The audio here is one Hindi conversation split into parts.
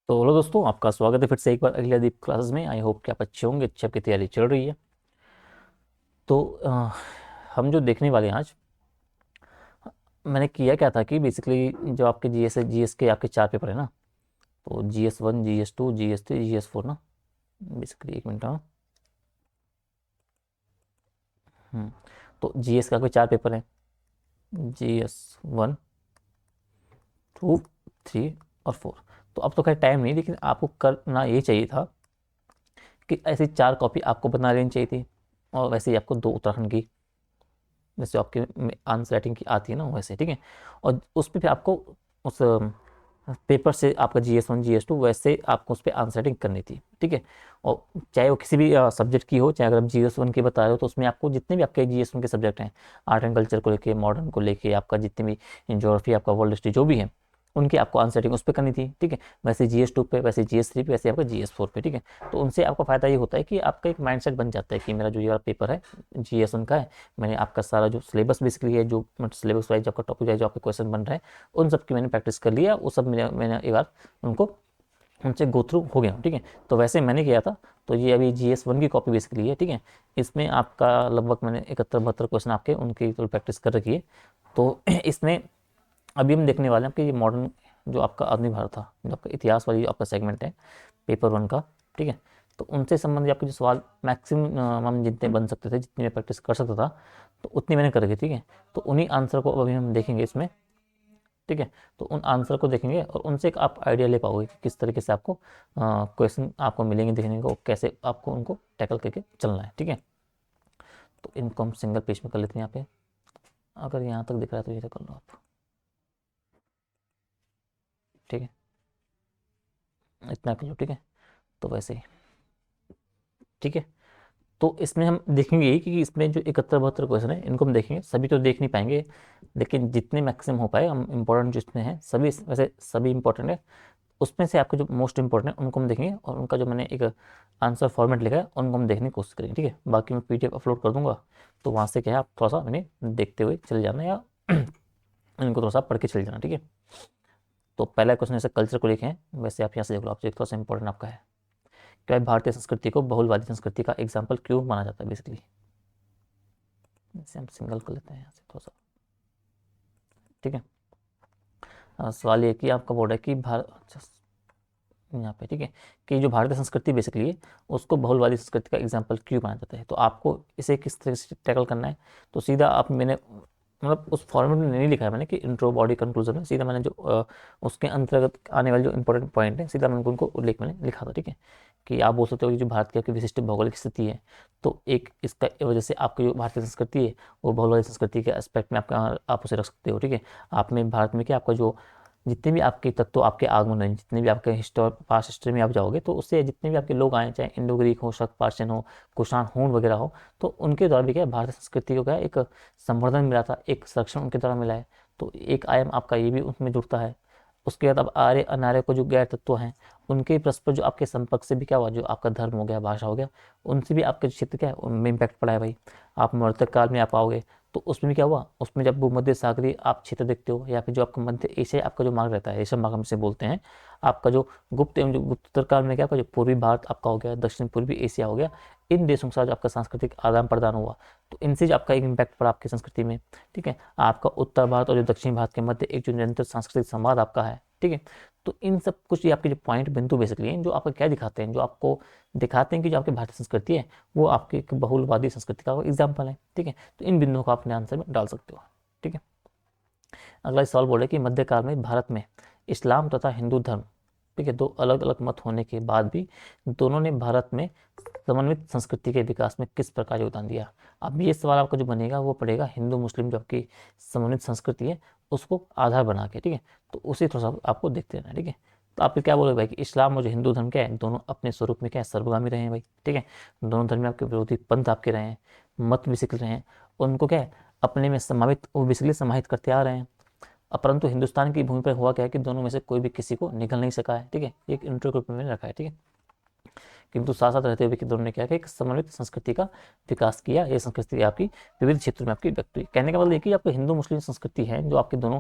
तो हेलो दोस्तों, आपका स्वागत है फिर से एक बार अगली दीप क्लासेस में। आई होप कि आप अच्छे होंगे, अच्छी आपकी तैयारी चल रही है। तो हम जो देखने वाले हैं आज, मैंने किया क्या था कि बेसिकली जो आपके जीएस के आपके 4 पेपर है ना, तो GS1, GS2, GS3, GS4 ना। बेसिकली एक मिनट। हाँ। हम्म, तो जीएस का आपके 4 पेपर हैं, GS1, 2, 3 और 4। तो अब तो खैर टाइम नहीं, लेकिन आपको करना ये चाहिए था कि ऐसी 4 कॉपी आपको बना लेनी चाहिए थी, और वैसे ही आपको 2 उत्तराखंड की, जैसे आपके आंसर राइटिंग की आती है ना वैसे, ठीक है। और उस पर फिर आपको उस पेपर से आपका GS1, GS2 वैसे आपको उस पर आंसर राइटिंग करनी थी, ठीक है। और चाहे वो किसी भी सब्जेक्ट की हो, चाहे अगर आप GS1 की बता रहे हो तो उसमें आपको जितने भी आपके GS1 के सब्जेक्ट हैं, आर्ट एंड कल्चर को लेके, मॉडर्न को लेके, आपका जितने भी ज्योग्राफी, आपका वर्ल्ड हिस्ट्री जो भी है, उनकी आपको आंसर राइटिंग उस पर करनी थी, ठीक है। वैसे GS2 पे, वैसे GS3 पे, वैसे आपका GS4 पे, ठीक है। तो उनसे आपको फ़ायदा ये होता है कि आपका एक माइंडसेट बन जाता है कि मेरा जो ये वाला पेपर है GS1 का है, मैंने आपका सारा जो सिलेबस बेसिकली है, जो सिलेबस वाइज आपका टॉपिक वाइज जो आपके क्वेश्चन बन रहे हैं, उन सब की मैंने प्रैक्टिस कर लिया। वो सब मैंने एक बार उनको उनसे गो थ्रू हो गया, ठीक है। तो वैसे मैंने किया था। तो ये अभी GS1 की कॉपी बेसिकली है, ठीक है। इसमें आपका लगभग मैंने 71-72 क्वेश्चन आपके उनकी तो प्रैक्टिस कर रखी है। तो इसमें अभी हम देखने वाले हैं आपके ये मॉडर्न, जो आपका आधुनिक भारत था, जो आपका इतिहास वाली जो आपका सेगमेंट है पेपर 1 का, ठीक है। तो उनसे संबंधित आपके जो सवाल मैक्सिमम हम जितने बन सकते थे, जितनी मैं प्रैक्टिस कर सकता था, तो उतनी मैंने कर रखी, ठीक है। तो उन्हीं आंसर को अभी हम देखेंगे इसमें, ठीक है। तो उन आंसर को देखेंगे और उनसे एक आप आइडिया ले पाओगे कि किस तरीके से आपको क्वेश्चन आपको मिलेंगे देखने को, कैसे आपको उनको टैकल करके चलना है, ठीक है। तो इनको हम सिंगल पेज में कर लेते हैं यहाँ पे। अगर यहाँ तक दिख रहा है तो ये कर लो आप, ठीक है। इतना कर लो, ठीक है। तो वैसे ही, ठीक है। तो इसमें हम देखेंगे ही कि इसमें जो 71-72 क्वेश्चन है, इनको हम देखेंगे, सभी तो देख नहीं पाएंगे, लेकिन जितने मैक्सिमम हो पाए हम इंपॉर्टेंट जो इसमें है, सभी वैसे सभी इंपॉर्टेंट है। उसमें से आपके जो मोस्ट इंपॉर्टेंट है उनको हम देखेंगे, और उनका जो मैंने एक आंसर फॉर्मेट लिखा है उनको हम देखने की कोशिश करेंगे, ठीक है। बाकी मैं PDF अपलोड कर दूंगा, तो वहाँ से क्या है, आप थोड़ा सा इन्हें देखते हुए चले जाना, या इनको थोड़ा सा पढ़ के चले जाना, ठीक है। तो पहला क्वेश्चन ऐसे कल्चर को लेके हैं, वैसे आप यहाँ से देख लो, आप थोड़ा सा इंपॉर्टेंट आपका है, क्या भारतीय संस्कृति को बहुलवादी संस्कृति का एग्जाम्पल क्यों माना जाता है बेसिकली। इसे हम सिंगल कर लेते हैं यहाँ से थोड़ा सा, ठीक है। सवाल ये कि आपका बोर्ड है कि भारत, अच्छा, यहाँ पे, ठीक है, कि जो भारतीय संस्कृति बेसिकली है उसको बहुलवादी संस्कृति का एग्जाम्पल क्यों माना जाता है। तो आपको इसे किस तरह से टैकल करना है, तो सीधा आप, मैंने मतलब उस फॉर्मेट में नहीं लिखा है मैंने कि इंट्रो, बॉडी, कंक्लूजन में, सीधा मैंने जो उसके अंतर्गत आने वाले जो इंपॉर्टेंट पॉइंट है, सीधा मैंने उनको उल्लेख मैंने लिखा था, ठीक है। कि आप बोल सकते हो कि जो भारत की आपकी विशिष्ट भौगोलिक स्थिति है, तो एक इसका वजह से आपकी जो भारतीय संस्कृति है वो बहुलवादी संस्कृति के एस्पेक्ट में आपका आप उसे रख सकते हो, ठीक है। आप में भारत में क्या आपका जो जितने भी आपके तत्व आपके आगमन हैं, जितने भी आपके पास्ट हिस्ट्री में आप जाओगे, तो उससे जितने भी आपके लोग आए, चाहे इंडो ग्रीक हो, शक पार्शियन हो, कुषाण हूण वगैरह हो, तो उनके द्वारा भी क्या है, भारतीय संस्कृति को क्या है, एक संवर्धन मिला था, एक संरक्षण उनके द्वारा मिला है। तो एक आयाम आपका ये भी उसमें जुड़ता है। उसके बाद अब आर्य अनार्य को जो गैर तत्व हैं, उनके परस्पर जो आपके संपर्क से भी क्या हुआ, जो आपका धर्म हो गया, भाषा हो गया, उनसे भी आपके क्षेत्र क्या है, उनमें इम्पैक्ट पड़ा है भाई। आप मौर्य काल में आप आओगे, तो उसमें भी क्या हुआ, उसमें जब भूमध्य सागरीय आप क्षेत्र देखते हो, या फिर जो आपका मध्य एशिया आपका जो मार्ग रहता है, एशिया मार्ग हम से बोलते हैं, आपका जो गुप्त एवं जो गुप्तोत्तर काल में क्या आपका जो पूर्वी भारत आपका हो गया, दक्षिण पूर्वी एशिया हो गया, इन देशों के साथ जो आपका सांस्कृतिक आदान प्रदान हुआ, तो इनसे जो आपका एक इम्पैक्ट पड़ा आपकी संस्कृति में, ठीक है। आपका उत्तर भारत और जो दक्षिण भारत के मध्य एक जो निरंतर सांस्कृतिक संवाद आपका है, ठीक है। तो इन सब कुछ ये आपके जो पॉइंट बिंदु बेसिकली हैं, जो आपको क्या दिखाते हैं, जो आपको दिखाते हैं कि जो आपकी भारतीय संस्कृति है वो आपकी एक बहुलवादी संस्कृति का एग्जाम्पल है, ठीक है। तो इन बिंदुओं को आप अपने आंसर में डाल सकते हो, ठीक है। अगला सवाल बोले कि मध्यकाल में भारत में इस्लाम तथा हिंदू धर्म, ठीक है, दो अलग अलग मत होने के बाद भी दोनों ने भारत में समन्वित संस्कृति के विकास में किस प्रकार योगदान दिया। अब ये सवाल आपका जो बनेगा वो पड़ेगा हिंदू मुस्लिम जो आपकी समन्वित संस्कृति है उसको आधार बना के, ठीक है। तो उसे थोड़ा सा आपको देखते रहना, ठीक है। तो आप क्या बोलोगे भाई कि इस्लाम और जो हिंदू धर्म क्या है, दोनों अपने स्वरूप में क्या है, सर्वगामी रहे हैं भाई, ठीक है। दोनों धर्म में आपके विरोधी पंथ आपके रहे हैं, मत विशिकल रहे हैं, उनको क्या है अपने में समाहित, वो बेसिकली समाहित करते आ रहे हैं। परंतु हिंदुस्तान की भूमि पर हुआ क्या है कि दोनों में से कोई भी किसी को निकल नहीं सका है, ठीक है। एक इंटर ग्रुप में रखा है, ठीक है। किंतु साथ साथ रहते हुए कि दोनों ने क्या किया, एक समन्वित संस्कृति का विकास किया। ये संस्कृति आपकी विविध क्षेत्रों में आपकी व्यक्त हुई। कहने का मतलब ये कि आपको हिंदू मुस्लिम संस्कृति है जो आपके दोनों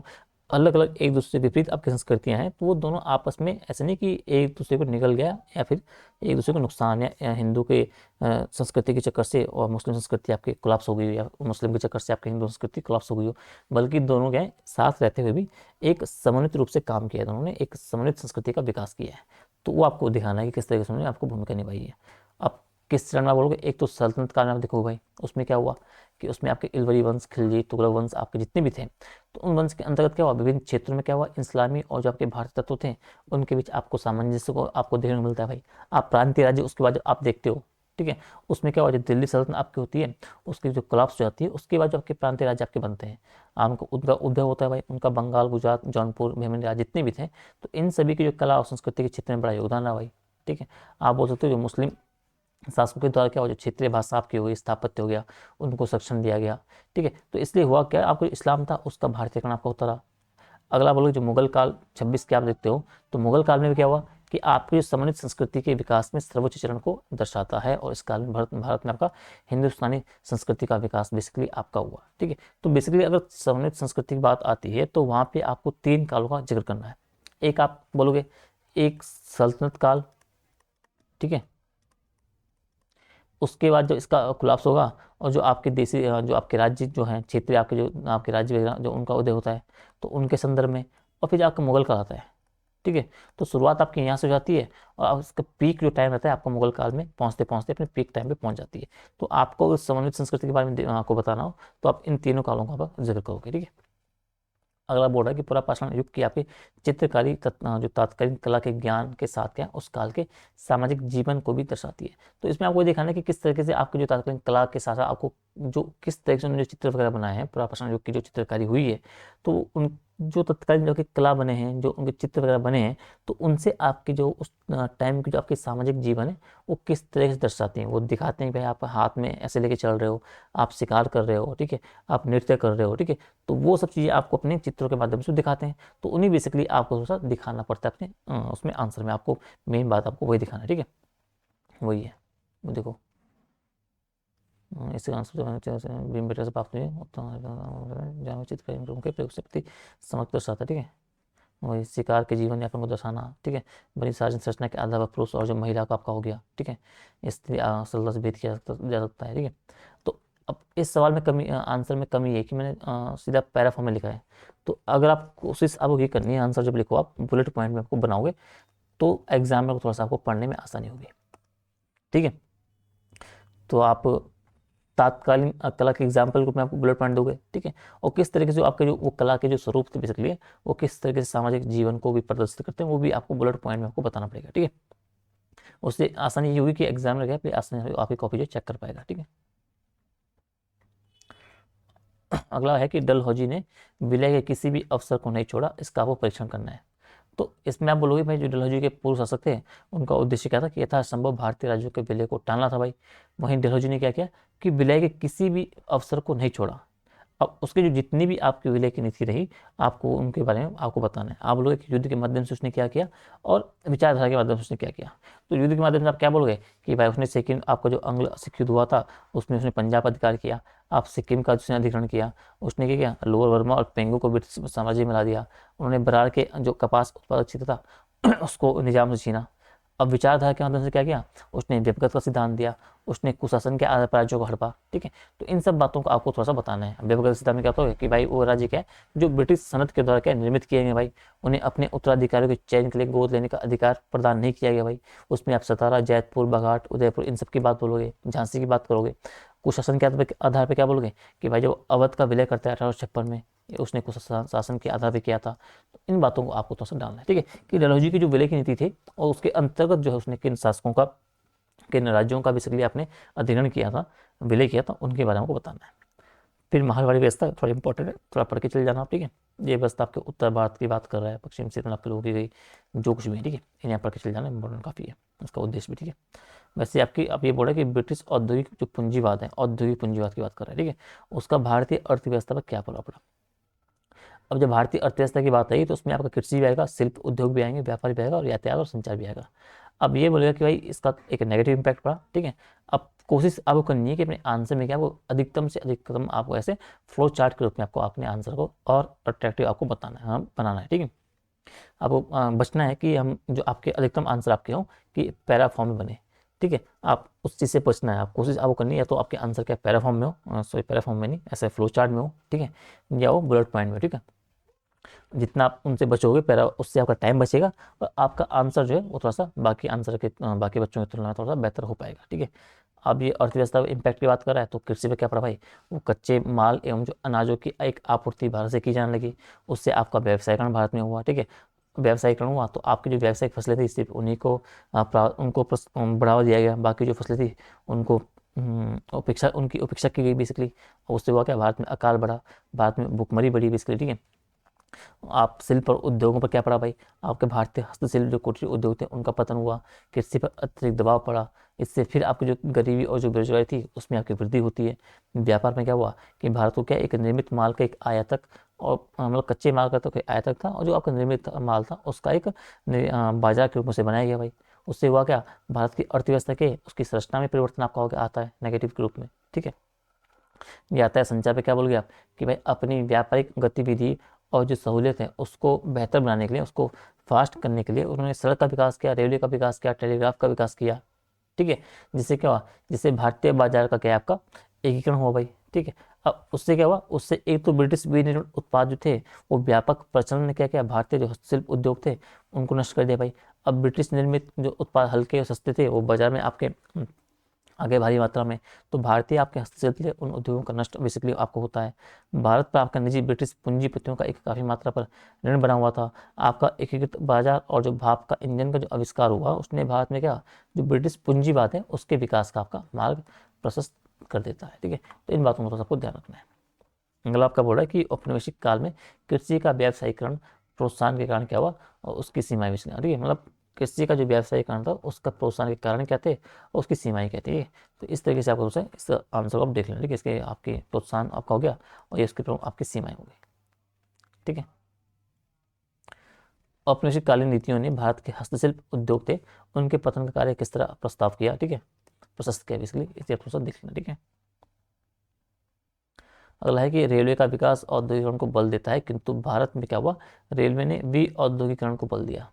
अलग अलग एक दूसरे के विपरीत आपकी संस्कृतियां हैं, तो वो दोनों आपस में ऐसे नहीं कि एक दूसरे को निगल गया या फिर एक दूसरे को नुकसान, या हिंदू के संस्कृति के चक्कर से और मुस्लिम संस्कृति आपकी कोलैप्स हो गई हो, या मुस्लिम के चक्कर से आपकी हिंदू संस्कृति कोलैप्स हो गई हो, बल्कि दोनों क्या है, साथ रहते हुए भी एक समन्वित रूप से काम किया है, दोनों ने एक समन्वित संस्कृति का विकास किया है। तो वो आपको दिखाना है कि किस तरीके से उन्होंने आपको भूमिका निभाई है। अब किस चरण में आप बोलोगे, एक तो सल्तनत काल में आप देखो भाई, उसमें क्या हुआ कि उसमें आपके इलवरी वंश, खिलजी, तुगलक वंश आपके जितने भी थे, तो उन वंश के अंतर्गत क्या हुआ, विभिन्न क्षेत्रों में क्या हुआ, इस्लामी और जो आपके भारतीय तत्व थे उनके बीच आपको सामंजस्य को आपको देखने को मिलता है भाई। आप प्रांतीय राज्य उसके बाद जब आप देखते हो, ठीक है, उसमें क्या हुआ, जो दिल्ली सल्तनत आपकी होती है उसकी जो कोलैप्स हो जाती है, उसके बाद जो आपके प्रांतीय राज्य आपके बनते हैं, आपको उनका उदय होता है भाई, उनका बंगाल, गुजरात, जौनपुर, मेहमान राज्य जितने भी थे, तो इन सभी की जो कला और संस्कृति के क्षेत्र में बड़ा योगदान रहा भाई। ठीक है, आप बोल सकते हो जो मुस्लिम शासकों के द्वारा क्या हुआ, जो क्षेत्रीय भाषा आपकी हो गई, स्थापत्य हो गया, उनको संरक्षण दिया गया। ठीक है, तो इसलिए हुआ क्या, आपको इस्लाम था उसका भारतीयकरण आपका होता रहा। अगला बोलो जो मुगल काल 26 के आप देखते हो, तो मुगल काल में भी क्या हुआ कि आपकी जो समन्वित संस्कृति के विकास में सर्वोच्च चरण को दर्शाता है, और इस काल में भारत में आपका हिंदुस्तानी संस्कृति का विकास बेसिकली आपका हुआ। ठीक है, तो बेसिकली अगर समन्वित संस्कृति की बात आती है तो वहाँ पे आपको 3 कालों का जिक्र करना है। एक आप बोलोगे एक सल्तनत काल, ठीक है, उसके बाद जो इसका कोलैप्स होगा और जो आपके देसी जो आपके राज्य जो हैं क्षेत्रीय आपके जो आपके राज्य वगैरह जो उनका उदय होता है, तो उनके संदर्भ में, और फिर आपका मुगल काल आता है। ठीक है, तो शुरुआत आपकी यहाँ से हो जाती है और अब उसका पीक जो टाइम रहता है आपका मुगल काल में पहुँचते पहुँचते अपने पीक टाइम पे पहुँच जाती है। तो आपको उस समन्वित संस्कृति के बारे में आपको बताना हो तो आप इन तीनों कालों का आप जिक्र करोगे। ठीक है, अगला बोल रहा है कि पूरा पाषाण युग की आपकी चित्रकारी जो तात्कालीन कला के ज्ञान के साथ क्या उस काल के सामाजिक जीवन को भी दर्शाती है। तो इसमें आपको दिखाना है कि किस तरीके से आपके जो तात्कालीन कला के साथ साथ आपको जो किस तरीके से उन्होंने जो चित्र वगैरह बनाए हैं, पूरा पाषाण युग की जो चित्रकारी हुई है, तो उन जो तत्कालीन जो कि कला बने हैं, जो उनके चित्र वगैरह बने हैं, तो उनसे आपके जो उस टाइम की जो आपके सामाजिक जीवन है वो किस तरह से दर्शाते हैं। वो दिखाते हैं कि भाई आप हाथ में ऐसे लेके चल रहे हो, आप शिकार कर रहे हो, ठीक है, आप नृत्य कर रहे हो, ठीक है, तो वो सब चीज़ें आपको अपने चित्रों के माध्यम से दिखाते हैं। तो उन्हीं बेसिकली आपको थोड़ा सा दिखाना पड़ता है अपने उसमें आंसर में, आपको मेन बात आपको वही दिखाना है। ठीक है, वही है, वो देखो इससे आंसर बीम बेटर से प्राप्त हुई जहाँ चित्र प्रेम के प्रयोग से प्रति समझ दर्शाता है। ठीक है, वही शिकार के जीवन यापन को दर्शाना। ठीक है, बड़ी सार्वजनिक संरचना के आधार पर पुरुष और जो महिला का आपका हो गया। ठीक है, स्त्री सरलता से भेद किया जा सकता है। ठीक है, तो अब इस सवाल में कमी आंसर में कमी है कि मैंने सीधा पैरा फॉर्म में लिखा है। तो अगर आप कोशिश आपको ये करनी है, आंसर जब लिखो आप बुलेट पॉइंट में आपको बनाओगे तो एग्जाम में थोड़ा सा आपको पढ़ने में आसानी होगी। ठीक है, तो आप तात्कालीन कला के एग्जाम्पल को मैं आपको बुलेट पॉइंट दोगे। ठीक है, और किस तरीके से आपके जो वो कला के जो स्वरूप थे बेसिकली वो किस तरीके से सामाजिक जीवन को भी प्रदर्शित करते हैं, वो भी आपको बुलेट पॉइंट में आपको बताना पड़ेगा। ठीक है, उससे आसानी ये होगी कि एग्जाम लगे फिर आसानी आपकी कॉपी जो चेक कर पाएगा। ठीक है, अगला है कि डलहौजी ने विलय के किसी भी अवसर को नहीं छोड़ा, इसका आपको परीक्षण करना है। तो इसमें आप बोलोगे भाई जो डलहौजी के पूर्व शासक थे उनका उद्देश्य क्या था कि यथासंभव भारतीय राज्यों के विलय को टालना था भाई। वहीं डलहौजी ने क्या किया कि विलय के किसी भी अवसर को नहीं छोड़ा। अब उसके जो जितनी भी आपकी विलय की नीति रही आपको उनके बारे में आपको बताना है। आप बोलोगे कि युद्ध के माध्यम से उसने क्या किया और विचारधारा के माध्यम से उसने क्या किया। तो युद्ध के माध्यम से आप क्या बोलोगे कि भाई उसने सिक्किम आपका जो अंग्ल सिख युद्ध हुआ था उसमें उसने पंजाब का अधिकार किया, आप सिक्किम का उसने अधिग्रहण किया, उसने क्या किया लोअर वर्मा और पेंगू को ब्रिटिश साम्राज्य में ला दिया, उन्होंने बरार के जो कपास उत्पादक क्षेत्र था उसको निजाम से छीना। अब विचारधारा के माध्यम से क्या किया, उसने व्यक्तिगत का सिद्धांत दिया, उसने कुशासन के आधार पर राज्यों को हड़पा। ठीक है, तो इन सब बातों को आपको थोड़ा सा बताना है। व्यक्तिगत सिद्धांत में क्या होता है कि भाई वो राज्य क्या है जो ब्रिटिश सनद के द्वारा क्या निर्मित किए गए भाई, उन्हें अपने उत्तराधिकारियों के चयन के लिए गोद लेने का अधिकार प्रदान नहीं किया गया भाई। उसमें आप सतारा, जैतपुर, बघाट, उदयपुर इन सब की बात बोलोगे, झांसी की बात करोगे। कुशासन के आधार पर क्या बोलोगे कि भाई जब अवध का विलय करता है 1856 में, उसने कुछ शासन के आधार पर किया था। तो इन बातों को आपको थोड़ा सा डालना है। ठीक है, कि डलहौजी की जो विलय की नीति थी और उसके अंतर्गत जो है उसने किन शासकों का किन राज्यों का बेसिकली आपने अध्ययन किया था, विलय किया था, उनके बारे में आपको बताना है। फिर मारवाड़ी व्यवस्था थोड़ा इंपॉर्टेंट है, थोड़ा पढ़ के चले जाना आप। ठीक है, ये व्यवस्था आपके उत्तर भारत की बात कर रहा है, पश्चिम क्षेत्र आपके लोगों की गई जो कुछ भी है। ठीक है, इन्हें पढ़ के चले जाना इंपॉर्टेंट काफ़ी है, उसका उद्देश्य भी। ठीक है, वैसे आपकी आप ये बोल रहे हैं कि ब्रिटिश औद्योगिक जो पूंजीवाद है, औद्योगिक पूंजीवाद की बात कर रहे हैं। ठीक है, उसका भारतीय अर्थव्यवस्था पर क्या प्रभाव पड़ा। अब जब भारतीय अर्थव्यवस्था की बात आई तो उसमें आपका कृषि भी आएगा, शिल्प उद्योग भी आएंगे, व्यापार भी आएगा और यातायात और संचार भी आएगा। अब ये बोलेगा कि भाई इसका एक नेगेटिव इम्पैक्ट पड़ा। ठीक है, अब कोशिश आपको करनी है कि अपने आंसर में क्या, वो अधिकतम से अधिकतम आपको ऐसे फ्लो चार्ट के रूप में आपको अपने आंसर को और अट्रैक्टिव आपको बताना है, हाँ बनाना है, ठीक है। आपको बचना है कि हम जो आपके अधिकतम आंसर आपके हों कि पैरा फॉर्म में बने, ठीक है। आप उस चीज़ से बचना है, आप कोशिश आपको करनी है, या तो आपके आंसर क्या पैरा फॉर्म में हो, सॉरी पैरा फॉर्म में नहीं, ऐसे फ्लो चार्ट में हो, ठीक है, या वो बुलेट पॉइंट में, ठीक है। जितना आप उनसे बचोगे पैरा, उससे आपका टाइम बचेगा और आपका आंसर जो है वो थोड़ा सा बाकी आंसर के बाकी बच्चों की तुलना में थोड़ा सा बेहतर हो पाएगा, ठीक है। अब ये अर्थव्यवस्था इम्पैक्ट की बात कर रहा है, तो कृषि पे क्या पड़ा भाई, वो कच्चे माल एवं जो अनाजों की एक आपूर्ति भारत से की जाने लगी, उससे आपका व्यवसायीकरण भारत में हुआ, ठीक है। व्यवसायीकरण हुआ तो आपकी जो व्यावसायिक फसलें थी सिर्फ उन्हीं को उनको बढ़ावा दिया गया, बाकी जो फसलें थी उनको उनकी उपेक्षा की गई बेसिकली। उससे हुआ क्या, भारत में अकाल बढ़ा, भारत में भुखमरी बढ़ी बेसिकली, ठीक है। आप शिल्प और उद्योगों पर क्या पड़ा भाई, आपके भारतीय हस्तशिल्प जो कुटीर उद्योग थे उनका पतन हुआ, कृषि पर अतिरिक्त दबाव पड़ा, इससे फिर आपकी जो गरीबी और जो बेरोजगारी थी उसमें आपकी वृद्धि होती है। व्यापार में क्या हुआ कि भारत को क्या, एक निर्मित माल का एक आयातक और मतलब कच्चे माल का तो कोई आयातक था, और जो आपका निर्मित माल था उसका एक बाजार के रूप में से बनाया गया भाई। उससे हुआ क्या, भारत की अर्थव्यवस्था के उसकी संरचना में परिवर्तन आपका हो गया, आता है नेगेटिव के रूप में, ठीक है। ये आता है संचार पे क्या बोल गया कि भाई अपनी व्यापारिक गतिविधि और जो सहूलियत है उसको बेहतर बनाने के लिए, उसको फास्ट करने के लिए उन्होंने सड़क का विकास किया, रेलवे का विकास किया, टेलीग्राफ का विकास किया, ठीक है। जिससे क्या हुआ, जिससे भारतीय बाजार का क्या आपका एकीकरण हुआ भाई, ठीक है। अब उससे क्या हुआ, उससे एक तो ब्रिटिश विनिर्मित उत्पाद जो थे वो व्यापक प्रचलन ने क्या किया, भारतीय जो हस्तशिल्प उद्योग थे उनको नष्ट कर दिया भाई। अब ब्रिटिश निर्मित जो उत्पाद हल्के और सस्ते थे वो बाजार में आपके आगे भारी मात्रा में, तो भारतीय आपके हस्तशिल्प थे उन उद्योगों का नष्ट बेसिकली आपको होता है। भारत पर आपका निजी ब्रिटिश पूंजीपतियों का एक काफ़ी मात्रा पर ऋण बना हुआ था। आपका एकीकृत बाजार और जो भाप का इंजन का जो आविष्कार हुआ उसने भारत में क्या, जो ब्रिटिश पूंजीवाद है उसके विकास का आपका मार्ग प्रशस्त कर देता है, ठीक है। तो इन बातों को तो सबको ध्यान रखना है। अगला आपका बोल रहा है कि औपनिवेशिक काल में कृषि का व्यावसायीकरण प्रोत्साहन के कारण क्या हुआ और उसकी सीमाएं भी, ठीक है, मतलब कृषि का जो व्यवसायीकरण था उसका प्रोत्साहन के कारण क्या थे और उसकी सीमाएं क्या थी। तो इस तरीके से आपको इस आंसर को आप देख लेना, ठीक है। इसके आपके प्रोत्साहन आपका हो गया और ये इसके आपकी सीमाएं हो गई, ठीक है। औपनिवेशिक कालीन नीतियों ने भारत के हस्तशिल्प उद्योग थे उनके पतन का कार्य किस तरह प्रस्ताव किया, ठीक है, प्रशस्त किया बेसिकली, इसे आप थोड़ा सा देख लेना, ठीक है। अगला है कि रेलवे का विकास औद्योगिकरण को बल देता है, किंतु भारत में क्या हुआ, रेलवे ने औद्योगिकरण को बल दिया,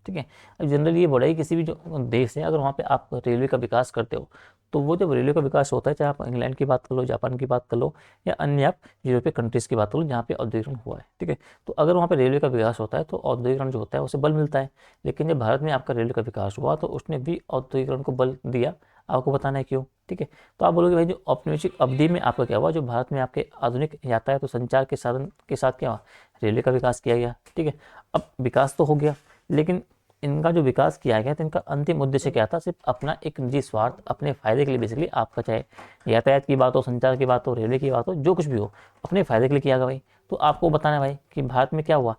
ठीक है। अब जनरली ये बोला है किसी भी जो देश है अगर वहाँ पे आप रेलवे का विकास करते हो तो वो जब रेलवे का विकास होता है, चाहे आप इंग्लैंड की बात कर लो, जापान की बात कर लो, या अन्य आप यूरोपीय कंट्रीज़ की बात कर लो जहाँ पे औद्योगिकरण हुआ है, ठीक है। तो अगर वहाँ पे रेलवे का विकास होता है तो औद्योगिकरण जो होता है उसे बल मिलता है। लेकिन जब भारत में आपका रेलवे का विकास हुआ तो उसने भी औद्योगिकरण को बल दिया, आपको बताना है क्यों, ठीक है। तो आप बोलोगे भाई जो औपनिवेशिक अवधि में आपका क्या हुआ, जो भारत में आपके आधुनिक यातायात तो संचार के साधन के साथ क्या हुआ, रेलवे का विकास किया गया, ठीक है। अब विकास तो हो गया, लेकिन इनका जो विकास किया गया तो इनका अंतिम उद्देश्य क्या था, सिर्फ अपना एक निजी स्वार्थ, अपने फायदे के लिए बेसिकली, आपका चाहे यातायात की बात हो, संचार की बात हो, रेलवे की बात हो, जो कुछ भी हो अपने फायदे के लिए किया गया भाई। तो आपको बताना है भाई कि भारत में क्या हुआ,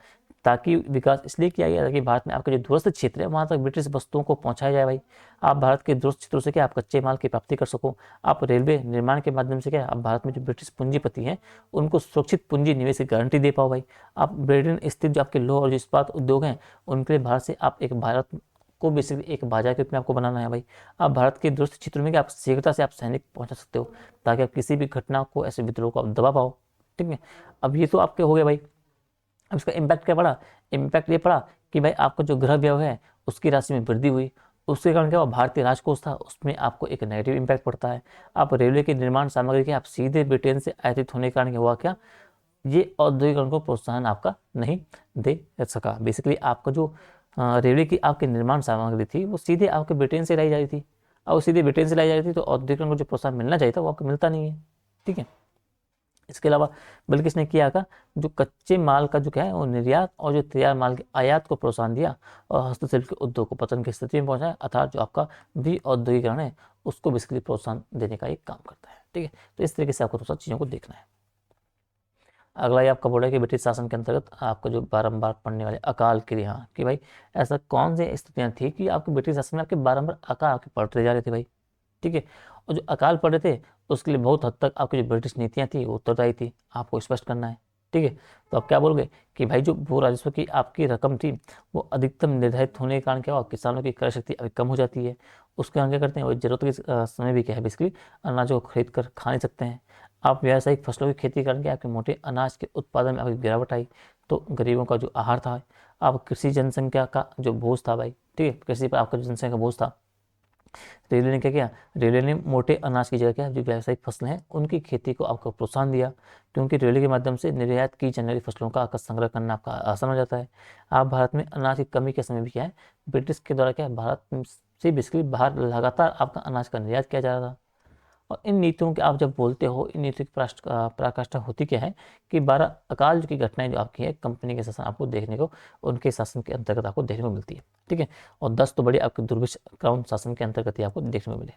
ताकि विकास इसलिए किया गया ताकि भारत में आपके जो दूरस्थ क्षेत्र है वहाँ तक ब्रिटिश वस्तुओं को पहुँचाया जाए भाई। आप भारत के दूरस्थ क्षेत्रों से क्या आप कच्चे माल की प्राप्ति कर सको, आप रेलवे निर्माण के माध्यम से क्या आप भारत में जो ब्रिटिश पूंजीपति हैं उनको सुरक्षित पूंजी निवेश की गारंटी दे पाओ भाई। आप ब्रिटेन स्थित जो आपके लोह और जो इस्पात उद्योग हैं उनके लिए भारत से आप एक भारत को बेसिकली एक बाजार के रूप में आपको बनाना है भाई। आप भारत के दूरस्थ क्षेत्रों में क्या आप शीघ्रता से आप सैनिक पहुंचा सकते हो ताकि आप किसी भी घटना को, ऐसे विद्रोह को आप दबा पाओ, ठीक है। अब ये तो आपके हो गए भाई। अब इसका इम्पैक्ट क्या पड़ा, इम्पैक्ट ये पड़ा कि भाई आपका जो गृह व्यय है उसकी राशि में वृद्धि हुई, उसके कारण क्या हुआ, भारतीय राजकोष था उसमें आपको एक नेगेटिव इम्पैक्ट पड़ता है। आप रेलवे की निर्माण सामग्री के आप सीधे ब्रिटेन से आयातित होने के कारण क्या हुआ, क्या ये औद्योगिकरण को प्रोत्साहन आपका नहीं दे सका। बेसिकली आपका जो रेलवे की आपकी निर्माण सामग्री थी वो सीधे आपके ब्रिटेन से लाई जा रही थी, और सीधे ब्रिटेन से लाई जा रही थी तो औद्योगिकरण को जो प्रोत्साहन मिलना चाहिए था वो आपको मिलता नहीं है, ठीक है। इसके अलावा बल्कि इसने किया का जो कच्चे माल का जो क्या है वो निर्यात और जो तैयार माल के आयात को प्रोत्साहन दिया और हस्तशिल्प के उद्योग को पतन की स्थिति में पहुंचाया, अर्थात जो आपका भी औद्योगिकरण है उसको बेसिकली प्रोत्साहन देने का एक काम करता है, ठीक है। तो इस तरीके से आपको थोड़ा सा चीज़ों को देखना है। अगला ये आपका बोल रहा है कि ब्रिटिश शासन के अंतर्गत आपको जो बारंबार पड़ने वाले अकाल के लिए, हाँ कि भाई ऐसा कौन सी स्थितियाँ थी कि आपके ब्रिटिश शासन में आपके बारंबार अकाल आपके पड़ते जा रहे थे भाई, ठीक है। और जो अकाल पड़ रहे थे उसके लिए बहुत हद तक आपकी जो ब्रिटिश नीतियाँ थी वो उत्तरदायी थी, आपको स्पष्ट करना है, ठीक है। तो आप क्या बोलोगे कि भाई जो भू राजस्व की आपकी रकम थी वो अधिकतम निर्धारित होने के कारण क्या हुआ, किसानों की क्रय शक्ति अभी कम हो जाती है उसके यहाँ क्या करते हैं, वो जरूरत के समय भी क्या है बेसिकली अनाज को खरीद कर खा नहीं सकते हैं। आप व्यावसायिक फसलों की खेती करके आपके मोटे अनाज के उत्पादन में आपकी गिरावट आई, तो गरीबों का जो आहार था, आप कृषि जनसंख्या का जो बोझ था भाई, ठीक है, कृषि पर आपका जो जनसंख्या का बोझ था, रेलवे ने क्या किया, रेलवे ने मोटे अनाज की जगह क्या जो व्यावसायिक फसलें हैं उनकी खेती को आपको प्रोत्साहन दिया, क्योंकि रेलवे के माध्यम से निर्यात की जाने वाली फसलों का आपका संग्रह करना आपका आसान हो जाता है। आप भारत में अनाज की कमी के समय भी क्या है, ब्रिटिश के द्वारा क्या है, भारत से बेसिकली बाहर लगातार आपका अनाज का निर्यात किया जा रहा था। और इन नीतियों के आप जब बोलते हो, इन नीतियों की पराकाष्ठा होती क्या है कि 12 अकाल की घटनाएं जो आपकी है कंपनी के शासन आपको देखने को, उनके शासन के अंतर्गत आपको देखने को मिलती है, ठीक है। और 10 तो बड़ी आपके दुर्भिक्ष क्राउन शासन के अंतर्गत ही आपको देखने को मिले।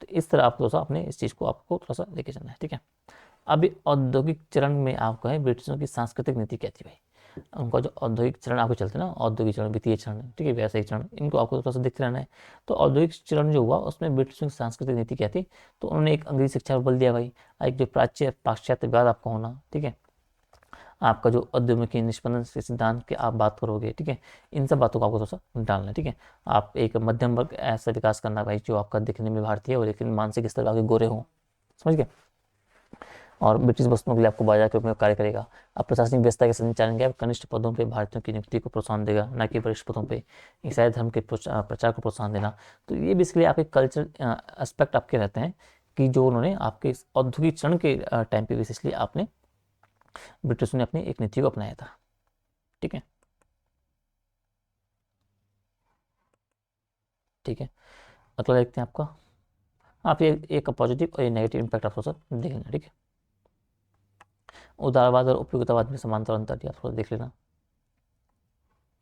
तो इस तरह आप थोड़ा सा अपने इस चीज़ को आपको थोड़ा सा लेके चलना है, ठीक है। अभी औद्योगिक चरण में आपको है ब्रिटिशों की सांस्कृतिक नीति क्या थी भाई, उनका जो औद्योगिक चरण आपको चलते हैं ना, औद्योगिक चरण, वित्तीय चरण, ठीक है, व्यावसायिक चरण, इनको आपको थोड़ा सा देखते रहना है। तो औद्योगिक चरण जो हुआ उसमें ब्रिटिशों की सांस्कृतिक नीति क्या थी, तो उन्होंने एक अंग्रेजी शिक्षा पर बल दिया भाई, एक जो प्राच्य पाश्चात्यवाद आपका होना, ठीक है, आपका जो औद्योगिक निष्पंदन के सिद्धांत की आप बात करोगे, ठीक है, इन सब बातों को आपको थोड़ा सा डालना है, ठीक है। आप एक मध्यम वर्ग ऐसा विकास करना भाई जो आपका दिखने में भारतीय हो लेकिन मानसिक स्तर पर आपके गोरे हों, समझ गए। और ब्रिटिश वस्तुओं के लिए आपको बाजार के रूप में कार्य करेगा। अब प्रशासनिक व्यवस्था के संचालन के कनिष्ठ पदों पर भारतीयों की नियुक्ति को प्रोत्साहन देगा, न कि वरिष्ठ पदों पे ईसाई धर्म के प्रचार को प्रोत्साहन देना। तो ये बेसिकली आपके कल्चर एस्पेक्ट आपके रहते हैं कि जो उन्होंने आपके औद्योगिकरण के टाइम पे बेसिकली आपने ब्रिटिश ने अपनी एक नीति को अपनाया था, ठीक है, ठीक है। अगला देखते हैं आपका, आप ये एक पॉजिटिव और ये नेगेटिव इम्पैक्ट आप थोड़ा सा देख लेना, ठीक है। उदारवाद और उपयोगितावाद में समांतर अंतर दिया, थोड़ा देख लेना,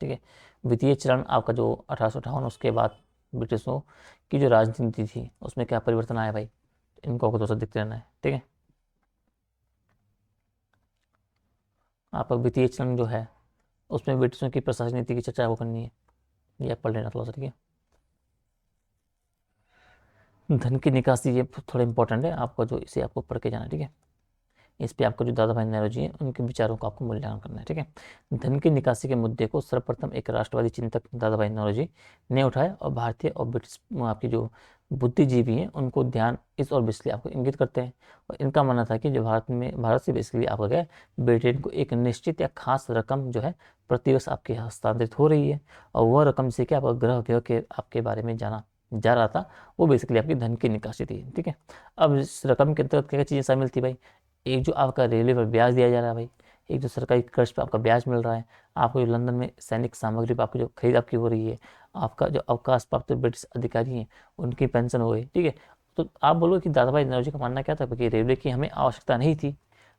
ठीक है। वित्तीय चरण आपका जो 1858 उसके बाद ब्रिटिशों की जो राजनीति थी उसमें क्या परिवर्तन आया भाई, इनको आपको थोड़ा सा देखते रहना है, ठीक है। आपका वित्तीय चरण जो है उसमें ब्रिटिशों की प्रशासनिक नीति की चर्चा आपको करनी है, ये आप पढ़ लेना थोड़ा सा, ठीक है। धन की निकासी ये थोड़ा इंपॉर्टेंट है आपका, जो इसे आपको पढ़ के जाना है, ठीक है। इस पे आपको जो दादा भाई नौरोजी हैं उनके विचारों को आपको मूल्यांकन करना है, ठीक है। धन की निकासी के मुद्दे को सर्वप्रथम एक राष्ट्रवादी चिंतक दादा भाई नौरोजी ने उठाया, और भारतीय और ब्रिटिश आपकी जो बुद्धिजीवी हैं उनको ध्यान इस और बेसिकली आपको इंगित करते हैं। और इनका मानना था कि जो भारत से बेसिकली आपका क्या है, ब्रिटेन को एक निश्चित या खास रकम जो है प्रतिवर्ष आपके हस्तांतरित हो रही है, और वह रकम से क्या आपका ग्रह व्यय के आपके बारे में जाना जा रहा था, वो बेसिकली आपकी धन की निकासी थी, ठीक है। अब इस रकम के अंतर्गत क्या क्या चीज़ें शामिल थी भाई, एक जो आपका रेलवे पर ब्याज दिया जा रहा है भाई, एक जो सरकारी कर्ज पर आपका ब्याज मिल रहा है, आपको जो लंदन में सैनिक सामग्री पर आपकी जो खरीद आपकी हो रही है, आपका जो अवकाश प्राप्त ब्रिटिश अधिकारी हैं उनकी पेंशन हो गई, ठीक है। तो आप बोलोगे कि दादा भाई नौरोजी का मानना क्या था कि रेलवे की हमें आवश्यकता नहीं थी,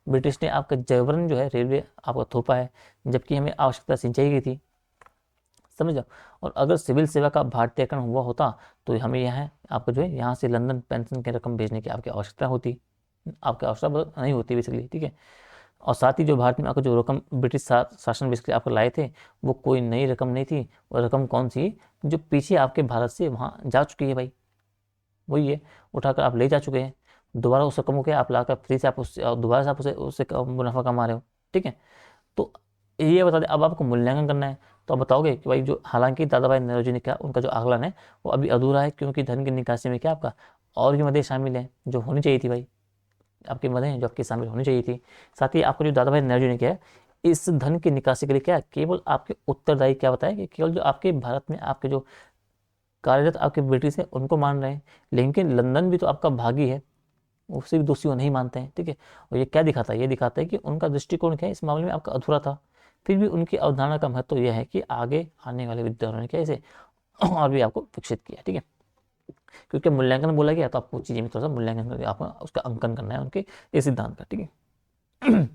ब्रिटिश ने आपका जबरन जो है रेलवे आपका थोपा है, जबकि हमें आवश्यकता सिंचाई की थी, समझ जाओ। और अगर सिविल सेवा का भारतीयकरण हुआ होता तो हमें यहाँ आपको जो है यहाँ से लंदन पेंशन की रकम भेजने की आपकी आवश्यकता होती, आपकी आवश्यकता नहीं होती बेसिकली, ठीक है। और साथ ही जो भारत में आपको जो रकम ब्रिटिश शासन बेसिकली आपको लाए थे, वो कोई नई रकम नहीं थी, वो रकम कौन सी, जो पीछे आपके भारत से वहाँ जा चुकी है भाई, वही है, उठाकर आप ले जा चुके हैं, दोबारा उस रकम को क्या आप लाकर फिर से आप उससे दोबारा से आप उसे उससे मुनाफा कमा रहे हो, ठीक है। तो ये बता दें, अब आपको मूल्यांकन करना है, तो आप बताओगे कि भाई जो, हालांकि दादा भाई नौरोजी ने क्या उनका जो आकलन है वो अभी अधूरा है, क्योंकि धन की निकासी में क्या आपका और भी मदद शामिल है जो होनी चाहिए थी भाई, आपकी मदद जो आपकी शामिल होनी चाहिए थी। साथ ही आपको जो दादा भाई नौरोजी ने किया है इस धन की निकासी के लिए क्या केवल आपके उत्तरदायी क्या बताया कि केवल जो आपके भारत में आपके जो कार्यरत आपके ब्रिटिश है उनको मान रहे हैं, लेकिन लंदन भी तो आपका भागी है, उसे भी दोषी वो नहीं मानते हैं, ठीक है। और ये क्या दिखाता है, ये दिखाता है कि उनका दृष्टिकोण क्या है इस मामले में आपका अधूरा था। फिर भी उनकी अवधारणा का महत्व यह है कि आगे आने वाले विद्वानों ने क्या इसे और भी आपको विकसित किया, ठीक है। क्योंकि मूल्यांकन बोला गया तो आपको चीज़ें में थोड़ा सा मूल्यांकन करके आपको उसका अंकन करना है उनके इस सिद्धांत का, ठीक है।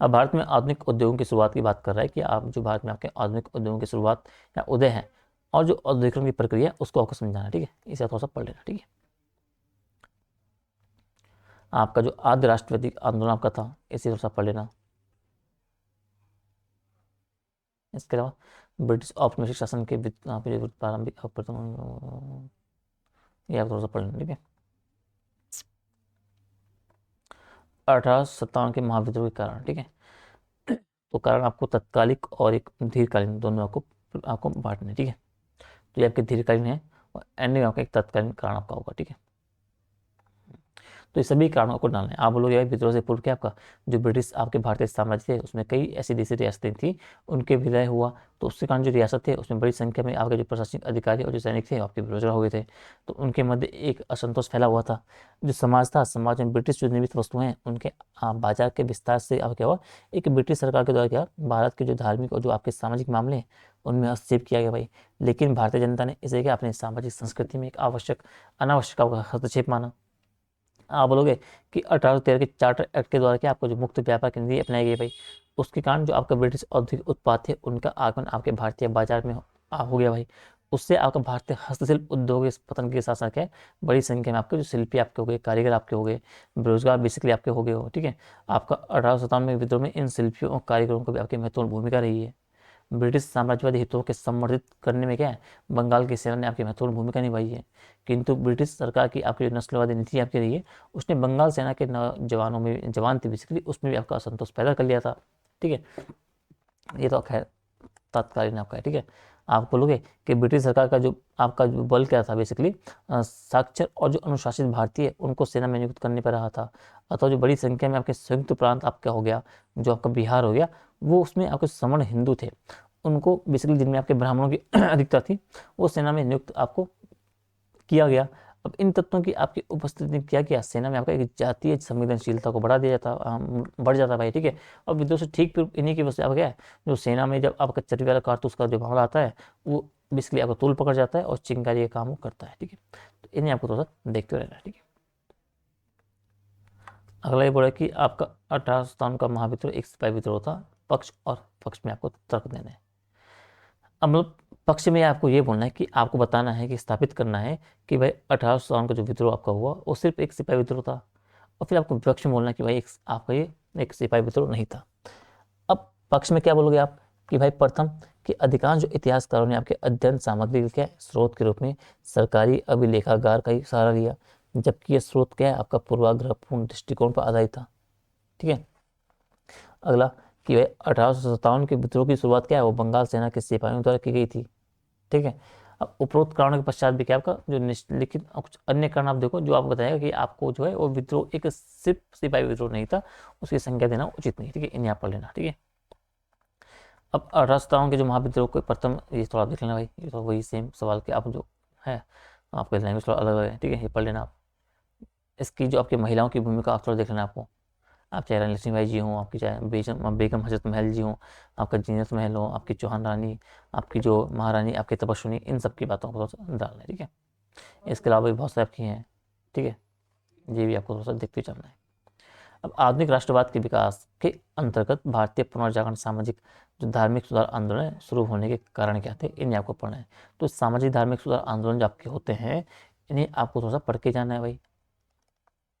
अब भारत में आधुनिक उद्योगों की शुरुआत की बात कर रहा है कि आप जो भारत में आपके आधुनिक उद्योगों की शुरुआत या उदय है, और जो औद्योगिकरण की प्रक्रिया है उसको आपको समझाना, ठीक है, इसे थोड़ा सा पढ़ लेना, ठीक है। आपका जो आद्य राष्ट्रवादी आंदोलन आपका था इसे थोड़ा सा पढ़ लेना। इसके अलावा ब्रिटिश औपनिवेशिक शासन के प्रारंभिक ये आप थोड़ा सा पढ़ लेना, ठीक है। 1857 के महाविद्रोह के कारण, ठीक है, तो कारण आपको तत्कालिक और एक दीर्घकालीन दोनों आपको आपको बांटने, ठीक है। तो ये आपके दीर्घकालीन है और एंड में आपका एक तत्कालीन कारण आपका होगा, ठीक है। तो ये सभी कारणों को डालना है। आप बोलोगे भाई विद्रोह से पूर्व क्या आपका जो ब्रिटिश आपके भारतीय साम्राज्य थे उसमें कई ऐसी देशी रियासतें थी, उनके विलय हुआ, तो उसके कारण जो रियासत थे उसमें बड़ी संख्या में आपके जो प्रशासनिक अधिकारी और जो सैनिक थे आपके बेरोजगार हो गए थे। तो उनके मध्य एक असंतोष फैला हुआ था। जो समाज था, समाज में ब्रिटिश जो निर्मित वस्तुएं हैं उनके बाजार के विस्तार से अब क्या हुआ, एक ब्रिटिश सरकार के द्वारा क्या भारत के जो धार्मिक और जो आपके सामाजिक मामले हैं उनमें हस्तक्षेप किया गया भाई। लेकिन भारतीय जनता ने इसे क्या अपनी सामाजिक संस्कृति में एक आवश्यक अनावश्यक हस्तक्षेप माना। आप बोलोगे कि 1813 के चार्टर एक्ट के द्वारा क्या आपको जो मुक्त व्यापार की नीति अपनाई गई भाई, उसके कारण जो आपका ब्रिटिश औद्योगिक उत्पाद थे उनका आगमन आपके भारतीय बाजार में हो गया भाई। उससे आपका भारतीय हस्तशिल्प उद्योग के पतन के साथ साथ क्या है, बड़ी संख्या में आपके जो शिल्पी आपके हो गए, कारीगर आपके हो गए, बेरोजगार बेसिकली आपके हो गए हो, ठीक है। आपका 1857 में विद्रोह में इन शिल्पियों और कारीगरों को भी आपकी महत्वपूर्ण भूमिका रही है। ब्रिटिश साम्राज्यवादी हितों के संवर्धित करने में क्या है, बंगाल की सेना ने आपकी महत्वपूर्ण भूमिका निभाई है। किंतु ब्रिटिश सरकार की आपकी जो नस्लवादी नीति आपकी रही है उसने बंगाल सेना के जवानों में जवान थे बेसिकली उसमें भी आपका असंतोष पैदा कर लिया था, ठीक है। ये तो खैर तत्कालीन आपका है, ठीक है। आप बोलोगे कि ब्रिटिश सरकार का जो आपका जो बल क्या था बेसिकली साक्षर और जो अनुशासित भारतीय उनको सेना में नियुक्त करने पर रहा था। अतः जो बड़ी संख्या में आपके संयुक्त प्रांत आपका हो गया, जो आपका बिहार हो गया, वो उसमें आपके सवर्ण हिंदू थे, उनको बेसिकली जिनमें आपके ब्राह्मणों की अधिकता थी वो सेना में नियुक्त आपको किया गया। अब इन तत्वों की आपकी उपस्थिति ने क्या किया, सेना में आपका एक जातीय संवेदनशीलता को बढ़ जाता भाई, ठीक है। और विद्रोह से ठीक फिर इन्हीं की वजह से आप क्या है, जो सेना में जब आपका चर्बी वाला कारतूस का जो मामला आता है वो बेसिकली आपका तूल पकड़ जाता है और चिंगारी का काम वो करता है, ठीक है। तो इन्हें आपको थोड़ा सा देखते रहना है, ठीक है। अगला ये बोला कि आपका 1857 का महाविद्रोह एक सिपाही विद्रोह था। पक्ष और पक्ष में आपको तर्क देना है। अब मतलब पक्ष में आपको ये बोलना है कि आपको बताना है कि स्थापित करना है कि भाई 1857 का जो विद्रोह आपका हुआ वो सिर्फ एक सिपाही विद्रोह था। और फिर आपको विपक्ष में बोलना है कि भाई आपका ये एक सिपाही विद्रोह नहीं था। अब पक्ष में क्या बोलोगे आप कि भाई प्रथम कि अधिकांश जो इतिहासकारों ने आपके अध्ययन सामग्री के स्रोत के रूप में सरकारी अभिलेखागार का ही सहारा लिया, जबकि यह स्रोत क्या है आपका पूर्वाग्रहपूर्ण दृष्टिकोण पर आधारित था, ठीक है। अगला कि भाई 1857 के विद्रोह की शुरुआत क्या है वो बंगाल सेना के सिपाहियों द्वारा की गई थी, ठीक है। अब उपरोक्त कारणों के पश्चात भी क्या आपका जो निम्नलिखित कुछ अन्य कारण आप देखो जो आपको बताएगा कि आपको जो है वो विद्रोह एक सिर्फ सिपाही विद्रोह नहीं था, उसकी संख्या देना उचित नहीं, ठीक है। इन्हें आप पढ़ लेना, ठीक है। अब 1857 के जो महाविद्रोह को प्रथम ये थोड़ा देख लेना भाई, ये तो वही सेम सवाल के आप जो है आपका लैंग्वेज थोड़ा अलग अलग है, ठीक है। ये पढ़ लेना आप। इसकी जो आपकी महिलाओं की भूमिका आप थोड़ा देख लेना आपको। आप चाहे रानी लक्ष्मीबाई जी हों, आपकी चाहे बेगम हजरत महल जी हों, आपका जीनत महल हो, आपकी चौहान रानी, आपकी जो महारानी आपकी तपस्विनी, इन सब की बातों को थोड़ा सा डालना है, ठीक है। इसके अलावा भी बहुत सारी आपकी हैं, ठीक है। ये भी आपको थोड़ा सा देखते चलना है। अब आधुनिक राष्ट्रवाद के विकास के अंतर्गत भारतीय पुनर्जागरण सामाजिक जो धार्मिक सुधार आंदोलन शुरू होने के कारण क्या थे इन्हें आपको पढ़ना है। तो सामाजिक धार्मिक सुधार आंदोलन जो आपके होते हैं इन्हें आपको थोड़ा सा पढ़ के जाना है भाई।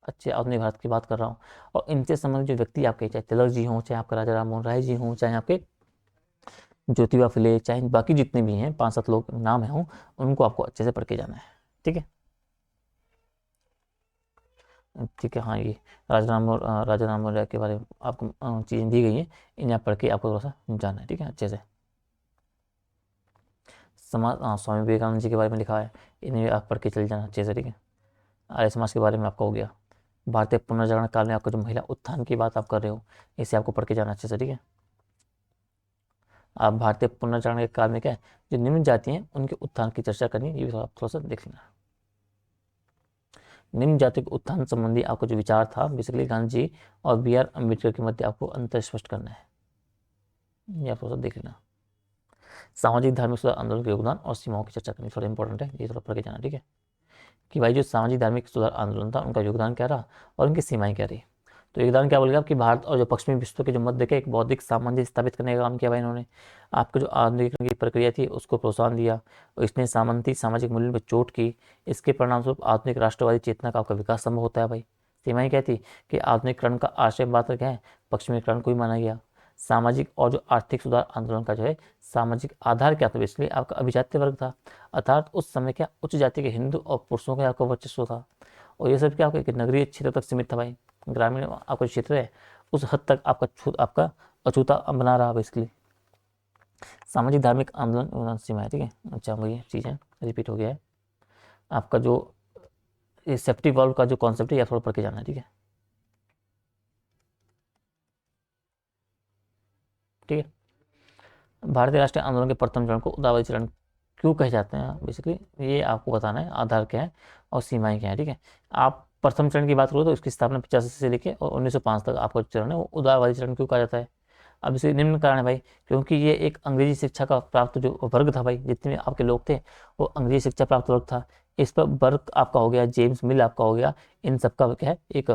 अच्छे आधुनिक भारत की बात कर रहा हूँ। और इनसे संबंधित जो व्यक्ति आपके चाहे तिलक जी हों, चाहे आपका राजा राम मोहन राय जी हों, चाहे आपके ज्योतिबा फुले, चाहे बाकी जितने भी हैं 5-7 लोग नाम है हों, उनको आपको अच्छे से पढ़ के जाना है, ठीक है। ठीक है, हाँ ये राजा राम मोहन राय के बारे में आपको चीज़ें दी गई हैं, इन्हें आप पढ़ के आपको थोड़ा सा जाना है, ठीक है, अच्छे से। स्वामी विवेकानंद जी के बारे में लिखा है, इन्हें आप पढ़ के चले जाना अच्छे से, ठीक है। आर्य समाज के बारे में आपका हो गया। भारतीय पुनर्जागरण काल में आपका जो महिला उत्थान की बात आप कर रहे हो इसे आपको पढ़ के जाना अच्छे से, ठीक है। आप भारतीय पुनर्जागरण के काल में क्या है जो निम्न जाति हैं उनके उत्थान की चर्चा करनी है, ये भी आप थोड़ा सा देख लेना। निम्न जाति के उत्थान संबंधी आपका जो विचार था बेसिकली गांधी जी और BR अम्बेडकर के मध्य आपको अंतर स्पष्ट करना है, ये आप थोड़ा सा देख लेना। सामाजिक धार्मिक सुधार आंदोलन के योगदान और सीमाओं की चर्चा करनी थोड़ा इंपॉर्टेंट है, ये थोड़ा पढ़ के जाना, ठीक है। कि भाई जो सामाजिक धार्मिक सुधार आंदोलन था उनका योगदान क्या रहा और उनकी सीमाएं क्या रही। तो योगदान क्या बोलेगा कि भारत और जो पश्चिमी विश्व के जो मध्य के एक बौद्धिक सामंजस्य स्थापित करने का काम किया भाई इन्होंने। आपके जो आधुनिकीकरण की प्रक्रिया थी उसको प्रोत्साहन दिया और इसने सामंती सामाजिक मूल्यों पर चोट की। इसके परिणामस्वरूप आधुनिक राष्ट्रवादी चेतना का आपका विकास संभव होता है भाई। सीमाएं क्या थी कि आधुनिकीकरण का आशय बात क्या है, पश्चिमीकरण को ही माना गया। सामाजिक और जो आर्थिक सुधार आंदोलन का जो है सामाजिक आधार क्या था, इसलिए आपका अभिजात्य वर्ग था, अर्थात उस समय क्या उच्च जाति के हिंदू और पुरुषों का आपका वर्चस्व था। और ये सब क्या आपका एक नगरीय क्षेत्र तक सीमित था भाई। ग्रामीण आपका क्षेत्र है उस हद तक आपका अछूता बना रहा बेसिकली। सामाजिक धार्मिक आंदोलन सीमा है, ठीक है। अच्छा वही चीज़ है, रिपीट हो गया है। आपका जो ये सेफ्टी वॉल्व का जो कॉन्सेप्ट है, या थोड़ा पढ़ के जाना है, ठीक है। ठीक है, भारतीय राष्ट्रीय आंदोलन के प्रथम चरण को उदारवादी चरण क्यों कहे जाते हैं, बेसिकली ये आपको बताना है, आधार क्या है और सीमाएं क्या है, ठीक है। आप प्रथम चरण की बात करो तो इसकी स्थापना 85 से लेकर और 1905 तक आपका चरण है वो उदारवादी चरण क्यों कहा जाता है। अब इसके निम्न कारण है भाई, क्योंकि ये एक अंग्रेजी शिक्षा का प्राप्त जो वर्ग था भाई, जितने भी आपके लोग थे वो अंग्रेजी शिक्षा प्राप्त वर्ग था। इस पर वर्ग आपका हो गया, जेम्स मिल आपका हो गया, इन सबका क्या है एक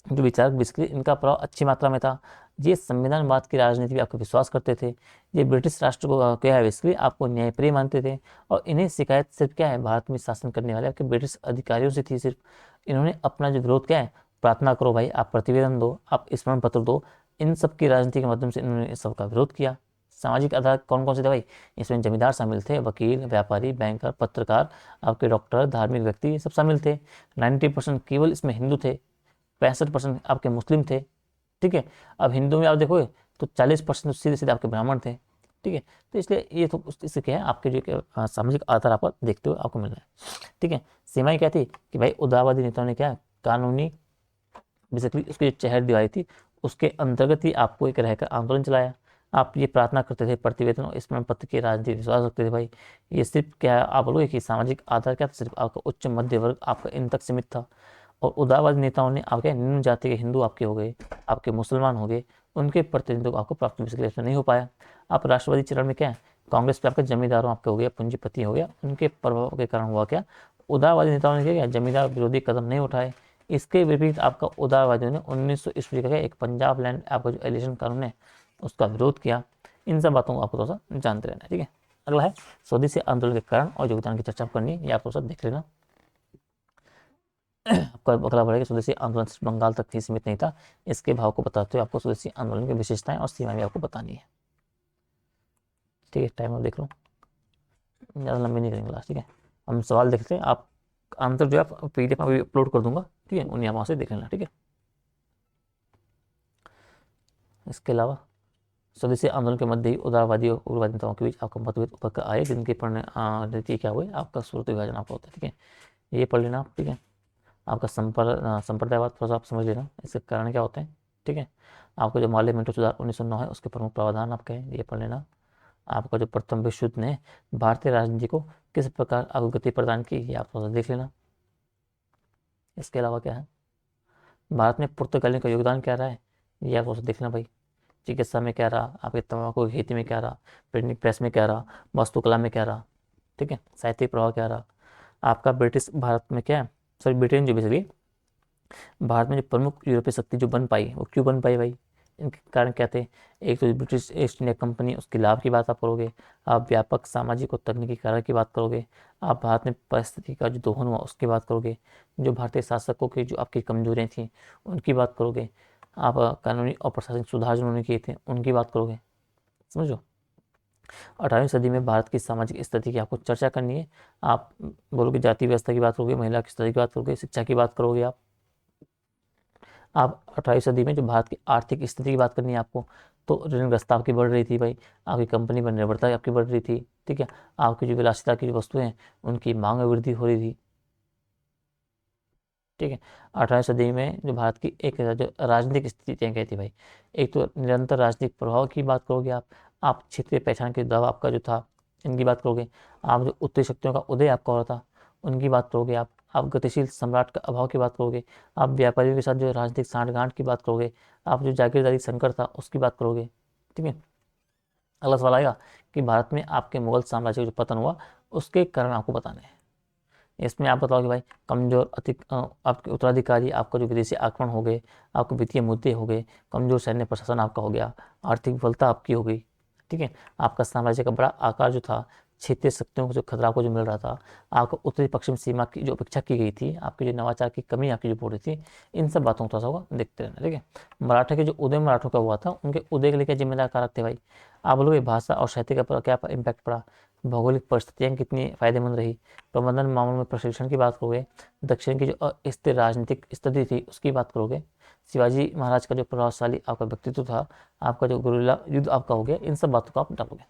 जो विचारक बेसिकली इनका प्रभाव अच्छी मात्रा में था। ये संविधानवाद की राजनीति पे आपको विश्वास करते थे। ये ब्रिटिश राष्ट्र को क्या है बेसिकली आपको न्यायप्रिय मानते थे। और इन्हें शिकायत सिर्फ क्या है भारत में शासन करने वाले आपके ब्रिटिश अधिकारियों से थी सिर्फ। इन्होंने अपना जो विरोध क्या है, प्रार्थना करो भाई, आप प्रतिवेदन दो, आप स्मरण पत्र दो, इन सब की राजनीति के माध्यम से इन्होंने इस सबका विरोध किया। सामाजिक आधार कौन कौन से थे भाई, इसमें जमींदार शामिल थे, वकील, व्यापारी, बैंकर, पत्रकार, आपके डॉक्टर, धार्मिक व्यक्ति, ये सब शामिल थे। 90% केवल इसमें हिंदू थे, 65% आपके मुस्लिम थे, ठीक है। अब हिंदू में आप देखोगे तो 40% तो सीधे सीधे आपके ब्राह्मण थे, ठीक है। तो इसलिए ये तो इससे क्या है आपके जो सामाजिक आधार आप देखते हुए आपको मिल रहा है, ठीक है। सीमाएं क्या थी कि भाई उदारवादी नेताओं ने क्या कानूनी बेसिकली उसकी जो चहर दीवारी थी उसके अंतर्गत ही आपको एक रहकर आंदोलन चलाया। आप ये प्रार्थना करते थे, प्रतिवेदन और स्मरण पत्र के राजनीतिक विश्वास रखते थे भाई। ये सिर्फ क्या आप बोलोगे कि सामाजिक आधार क्या था, सिर्फ आपका उच्च मध्य वर्ग आपका इन तक सीमित था। और उदारवादी नेताओं ने आपके निम्न जाति के हिंदू आपके हो गए, आपके मुसलमान हो गए, उनके प्रतिनिधित्व आपको प्राप्त बेसिकली नहीं हो पाया। आप राष्ट्रवादी चरण में क्या है, कांग्रेस पे आपके जमींदारों आपके हो गया, पूंजीपति हो गया, उनके प्रभाव के कारण हुआ क्या, उदारवादी नेताओं ने क्या किया, जमींदार विरोधी कदम नहीं उठाए। इसके विपरीत आपका उदारवादियों ने 1900 ईस्वी का एक पंजाब लैंड आपका जो इलेक्शन कानून है उसका विरोध किया। इन सब बातों को आपको थोड़ा सा जानते रहना है, ठीक है। अगला है स्वदेशी आंदोलन के कारण और योगदान की चर्चा करनी है, ये आप थोड़ा सा देख लेना। आपका अगला बढ़ेगा स्वदेशी आंदोलन सिर्फ बंगाल तक ही सीमित नहीं था, इसके भाव को बताते हुए आपको स्वदेशी आंदोलन की विशेषताएं और सीमाएं भी आपको बतानी है, ठीक है। टाइम आप देख लो, ज़्यादा लंबी नहीं करेंगे लास्ट, ठीक है। हम सवाल देखते हैं, आप आंसर जो है PDF में अपलोड कर दूंगा, ठीक है, उन्हें वहाँ से देख लेना, ठीक है। इसके अलावा स्वदेशी आंदोलन के मध्य ही उदारवादी और उग्रवादी नेताओं के बीच आपका मतभेद उभर कर आए, जिनके परिणति क्या हुए, आपका सूरत विभाजन आपका होता है, ठीक है। ये पढ़ लेना आप, ठीक है। आपका संप्रदायवाद थोड़ा सा आप समझ लेना, इसके कारण क्या होते हैं, ठीक है। आपका जो माल्य मिंटो सुधार 1909 है उसके प्रमुख प्रावधान आपके हैं, ये पढ़ लेना। आपका जो प्रथम विश्व युद्ध ने भारतीय राजनीति को किस प्रकार अवगति प्रदान की, ये आप थोड़ा सा देख लेना। इसके अलावा क्या है, भारत में पुर्तगालियों का योगदान क्या रहा है, ये आप थोड़ा सा देखना भाई। चिकित्सा में क्या रहा, आपके तंबाकू की खेती में क्या रहा, प्रिंटिंग प्रेस में क्या रहा, वास्तुकला में क्या रहा, ठीक है, साहित्यिक प्रभाव क्या रहा। आपका ब्रिटिश भारत में क्या है, सॉरी ब्रिटेन जो बेसिकली भारत में जो प्रमुख यूरोपीय शक्ति जो बन पाई वो क्यों बन पाई भाई, इनके कारण क्या थे। एक तो ब्रिटिश ईस्ट इंडिया कंपनी, उसके लाभ की बात आप करोगे, आप व्यापक सामाजिक और तकनीकी कार्य की बात करोगे, आप भारत में परिस्थिति का जो दोहन हुआ उसकी बात करोगे, जो भारतीय शासकों की जो आपकी कमजोरियाँ थी उनकी बात करोगे, आप कानूनी और प्रशासनिक सुधार जो उन्होंने किए थे उनकी बात करोगे, समझो। 18वीं सदी में भारत की सामाजिक स्थिति की आपको चर्चा करनी है। आप बोलोगे जाति व्यवस्था की बात करोगे, महिला की स्थिति की बात करोगे, शिक्षा की बात करोगे, आप 18वीं सदी में जो भारत की आर्थिक स्थिति की बात करनी है आपको, तो ऋणग्रस्तता आपकी बढ़ रही थी भाई, आपकी कंपनी पर निर्भरता आपकी बढ़ रही थी, ठीक है। आपकी जो विलासिता की जो वस्तुएं हैं उनकी मांग में वृद्धि हो रही थी, ठीक है। 18वीं सदी में जो भारत की एक जो राजनीतिक स्थितियाँ क्या थी भाई, एक तो निरंतर राजनीतिक प्रभाव की बात करोगे, आप क्षेत्रीय पहचान के दावा आपका जो था इनकी बात करोगे, आप जो उत्तरी शक्तियों का उदय आपका हो रहा था उनकी बात करोगे, आप गतिशील सम्राट का अभाव की बात करोगे, आप व्यापारियों के साथ जो राजनीतिक सांठगांठ की बात करोगे, आप जो जागीरदारी संकट था उसकी बात करोगे, ठीक है। अगला सवाल आएगा कि भारत में आपके मुगल साम्राज्य का जो पतन हुआ उसके कारण आपको बताने हैं। इसमें आप बताओगे भाई कमजोर आपके उत्तराधिकारी, आपका जो विदेशी आक्रमण हो गए, आपके वित्तीय मुद्दे हो गए, कमजोर सैन्य प्रशासन आपका हो गया, आर्थिक विफलता आपकी हो गई, ठीक है। आपका साम्राज्य का बड़ा आकार जो था, क्षेत्रीय शक्तियों को जो खतरा को जो मिल रहा था, आपको उत्तरी पश्चिम सीमा की जो अपेक्षा की गई थी, आपकी जो नवाचार की कमी आपकी जो बोल रही थी, इन सब बातों को थोड़ा सा होगा देखते रहना, ठीक है। मराठा के जो उदय मराठों का हुआ था उनके उदय के लिए क्या जिम्मेदार कारक थे भाई, आप बोलोगे भाषा और साहित्य का क्या इम्पैक्ट पड़ा, भौगोलिक परिस्थितियाँ कितनी फायदेमंद रही, प्रबंधन मामलों में प्रशिक्षण की बात करोगे, दक्षिण की जो अस्थिर राजनीतिक स्थिति थी उसकी बात करोगे, शिवाजी महाराज का जो प्रभावशाली आपका व्यक्तित्व था, आपका जो गुरिल्ला युद्ध आपका हो गया, इन सब बातों को आप डालोगे,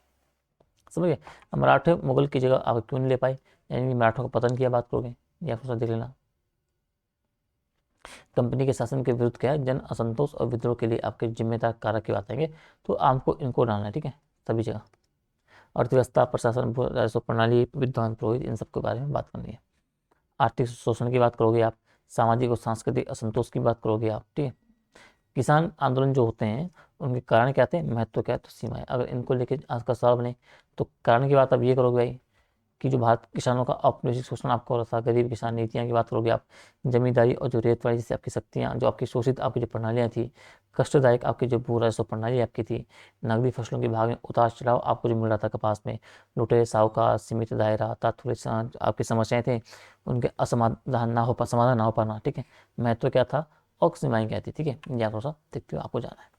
समझ गए। मराठे मुगल की जगह आप क्यों नहीं ले पाए, यानी मराठों का पतन किया बात करोगे, या फिर देख लेना। कंपनी के शासन के विरुद्ध क्या है, जन असंतोष और विद्रोह के लिए आपके जिम्मेदार कारक की बात आएंगे, तो आपको इनको डालना है, ठीक है, सभी जगह। अर्थव्यवस्था, प्रशासन, राजस्व प्रणाली, विद्वान पुरोहित, इन सब के बारे में बात करनी है। आर्थिक शोषण की बात करोगे आप, सामाजिक और सांस्कृतिक असंतोष की बात करोगे आप, ठीक है। किसान आंदोलन जो होते हैं उनके कारण क्या थे, महत्व क्या है, तो सीमाएं। अगर इनको लेके आज का सवाल बने तो कारण की बात आप ये करोगे भाई कि जो भारत किसानों का औपनिवेशिक शोषण आपको हो रहा था, गरीब किसान नीतियाँ की बात करोगे आप, जमींदारी और जो रेत वाली जैसे आपकी शक्तियाँ, जो आपकी शोषित आपकी जो प्रणालियाँ थी, कष्टदायक आपकी जो भू राजस्व प्रणाली आपकी थी, नकदी फसलों के भाग में उतार चढ़ाव आपको जो मिल रहा था कपास में, लुटेरे साहूकार, सीमित दायरा, तात्पर्य आपकी समस्याएं थे, उनके असमाधान ना हो पा समाधान ना हो पाना, ठीक है। महत्व क्या था और सीमाएं क्या थी, ठीक है, ये आप थोड़ा सा देखते हो, आपको जाना है।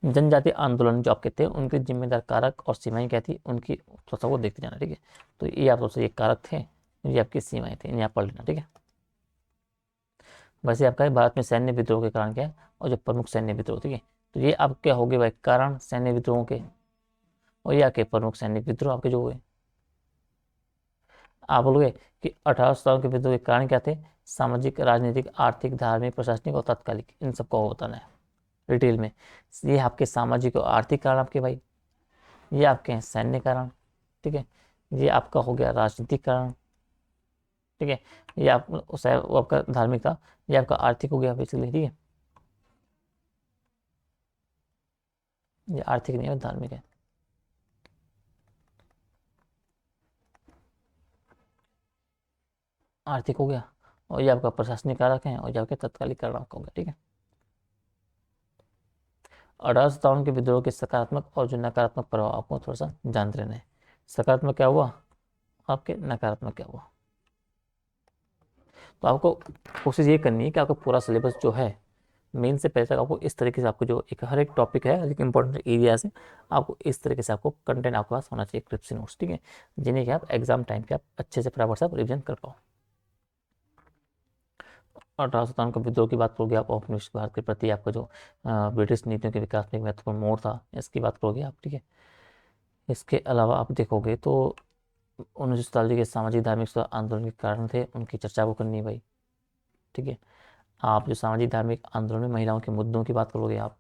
जनजातीय आंदोलन जो आपके थे उनके जिम्मेदार कारक और सीमाएं क्या थी, उनकी थोड़ा सा वो देखते जाना, ठीक है। तो ये आप थोड़ा सा ये कारक थे, ये आपकी सीमाएं थी, इन्हें आप पढ़ लेना, ठीक है। वैसे आपका भारत में सैन्य विद्रोह के कारण क्या है, और जो प्रमुख सैन्य विद्रोह, ठीक है। तो ये आप क्या हो गए भाई, कारण सैन्य विद्रोहों के, और ये आपके प्रमुख सैन्य विद्रोह आपके जो हुए। आप बोलोगे कि 1857 के विद्रोह के कारण क्या थे, सामाजिक, राजनीतिक, आर्थिक, धार्मिक, प्रशासनिक और तात्कालिक, इन सबको बताना है डिटेल में। ये आपके सामाजिक और आर्थिक कारण आपके भाई, ये आपके हैं सैन्य कारण, ठीक है। ये आपका हो गया राजनीतिक कारण, ठीक है। ये आप वो आपका धार्मिक था, ये आपका आर्थिक हो गया बेसिकली, ठीक है। ये आर्थिक नहीं है, धार्मिक है। आर्थिक हो गया, और ये आपका प्रशासनिक कारक है, और ये आपके तत्कालिक कारण आपका हो गया, ठीक है। 1857 के विद्रोह के सकारात्मक और जो नकारात्मक प्रभाव आपको थोड़ा सा जानते रहना है। सकारात्मक क्या हुआ आपके, नकारात्मक क्या हुआ। तो आपको कोशिश ये करनी है कि आपका पूरा सिलेबस जो है मेन से पहले तक आपको इस तरीके से, आपको जो एक हर एक टॉपिक है, हर एक इंपॉर्टेंट एरिया से आपको इस तरीके से आपको कंटेंट आपके पास होना चाहिए, क्लिप्स नोट्स, ठीक है, जिन्हें कि आप एग्जाम टाइम पे आप अच्छे से फटाफट से आप रिविजन कर पाओ। 1857 का विद्रोह की बात करोगे आप, औपनिवेशिक भारत के प्रति आपका जो ब्रिटिश नीतियों के विकास में एक महत्वपूर्ण मोड़ था, इसकी बात करोगे आप, ठीक है। इसके अलावा आप देखोगे तो 19वीं शताब्दी के सामाजिक धार्मिक आंदोलन के कारण थे, उनकी चर्चा को करनी है भाई, ठीक है। आप जो सामाजिक धार्मिक आंदोलन में महिलाओं के मुद्दों की बात करोगे आप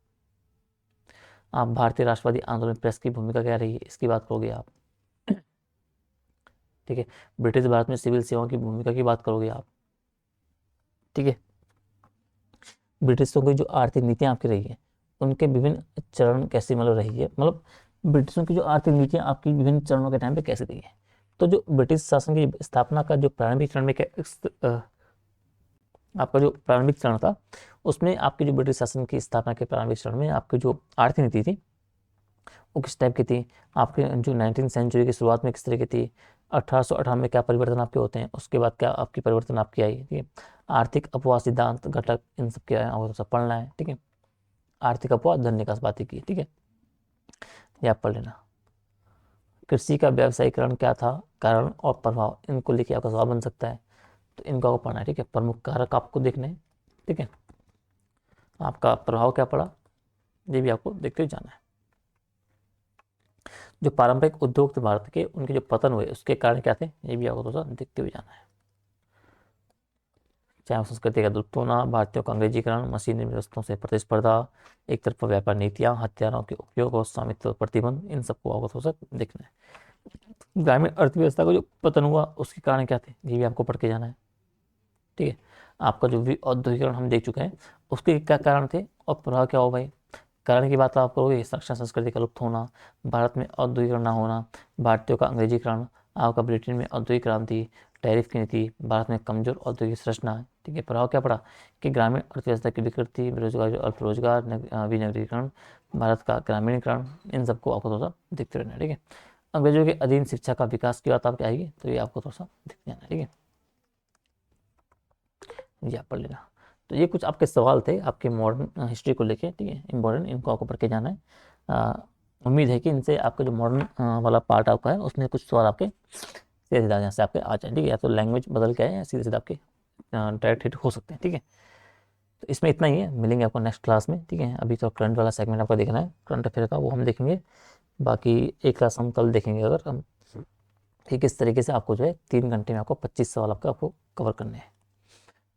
भारतीय राष्ट्रवादी आंदोलन में प्रेस की भूमिका क्या रही है, इसकी बात करोगे आप, ठीक है। ब्रिटिश भारत में सिविल सेवाओं की भूमिका की बात करोगे आप, ठीक है। ब्रिटिशों की जो आर्थिक नीतियां आपकी रही है, उनके विभिन्न चरण कैसे मतलब रही है, मतलब ब्रिटिशों की जो आर्थिक नीतियां आपकी विभिन्न चरणों के टाइम पे कैसे रही है। तो जो ब्रिटिश शासन की स्थापना का जो प्रारंभिक चरण में आपका जो प्रारंभिक चरण था, उसमें आपकी जो ब्रिटिश शासन की स्थापना के प्रारंभिक चरण में आपकी जो आर्थिक नीति थी वो किस टाइप की थी, आपके जो 19वीं सेंचुरी की शुरुआत में किस तरह की थी, 1858 में क्या परिवर्तन आपके होते हैं, उसके बाद क्या आपकी परिवर्तन आपकी आई, ठीक है। आर्थिक अपवाद सिद्धांत घटक, इन सब के आपको सब पढ़ना है, ठीक है। आर्थिक अपवाद धन निकास बातें की, ठीक है, ये आप पढ़ लेना। कृषि का व्यावसायीकरण क्या था, कारण और प्रभाव, इनको लेके आपका सवाल बन सकता है, तो इनको आपको पढ़ना है, ठीक है। प्रमुख कारक आपको देखने हैं, ठीक है। आपका प्रभाव क्या पड़ा, ये भी आपको देखते हुए जाना है। जो पारंपरिक उद्योग थे भारत के, उनके जो पतन हुए उसके कारण क्या थे, ये भी आपको थोड़ा सा देखते हुए जाना है। चाहे संस्कृति का लुप्त होना, भारतीयों का अंग्रेजीकरण, मशीनी व्यवस्थाओं से प्रतिस्पर्धा, एक तरफा व्यापार नीतियां, हथियारों के उपयोग और स्वामित्व प्रतिबंध, इन सबको आपको थोड़ा सा देखना है। ग्रामीण अर्थव्यवस्था का जो पतन हुआ उसके कारण क्या थे, ये भी आपको पढ़ के जाना है, ठीक है। आपका जो औद्योगिकरण हम देख चुके हैं, उसके क्या कारण थे और प्रभाव क्या हो भाई। कारण की बात आप करोगे, साक्षर संस्कृति का लुप्त होना, भारत में औद्योगिकरण ना होना, भारतीयों का अंग्रेजीकरण, आपका ब्रिटेन में औद्योगिक क्रांति, टैरिफ की नीति, भारत में कमजोर औद्योगिक संरचना, ठीक है। प्रभाव क्या पड़ा कि ग्रामीण अर्थव्यवस्था की विकृति, बेरोजगारी, अल्प रोजगार, विनगरीकरण, भारत का ग्रामीणीकरण, इन सबको आपको थोड़ा सा देखते रहना है, ठीक है। अंग्रेजों के अधीन शिक्षा का विकास की बात आपकी आएगी, तो ये आपको थोड़ा सा देखते जाना है, ठीक है, ये आप पढ़ लेना। तो ये कुछ आपके सवाल थे आपके मॉडर्न हिस्ट्री को लेके, ठीक है, इंपॉर्टेंट, इनको आपको पढ़ के जाना है। उम्मीद है कि इनसे आपका जो मॉडर्न वाला पार्ट आपका है उसमें कुछ सवाल आपके सीधे सीधा यहाँ से आपके आ जाए, ठीक है। या तो लैंग्वेज बदल के आए या सीधे सीधे आपके डायरेक्ट हिट हो सकते हैं, ठीक है। तो इसमें इतना ही है, मिलेंगे आपको नेक्स्ट क्लास में, ठीक है। अभी तो करंट वाला सेगमेंट आपका देखना है, करंट अफेयर का वो हम देखेंगे, बाकी एक क्लास हम कल देखेंगे अगर हम कि किस तरीके से आपको जो है 3 घंटे में आपको 25 सवाल आपको कवर करने हैं।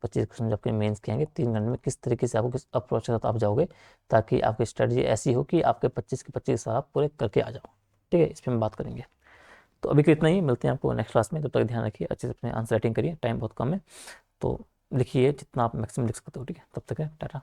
25 क्वेश्चन जो आपके मेंस के आएंगे 3 घंटे में, किस तरीके से आपको किस अप्रोच के साथ आप जाओगे ताकि आपकी स्ट्रेटजी ऐसी हो कि आपके 25 के 25 सवाल आप पूरे करके आ जाओ। ठीक है, इस पर हम बात करेंगे। तो अभी के इतना ही, मिलते हैं आपको नेक्स्ट क्लास में। तब तक ध्यान रखिए, अच्छे से अपने आंसर राइटिंग करिए, टाइम बहुत कम है, तो लिखिए जितना आप मैक्सिमम लिख सकते हो। ठीक है, तब तक है, टाटा।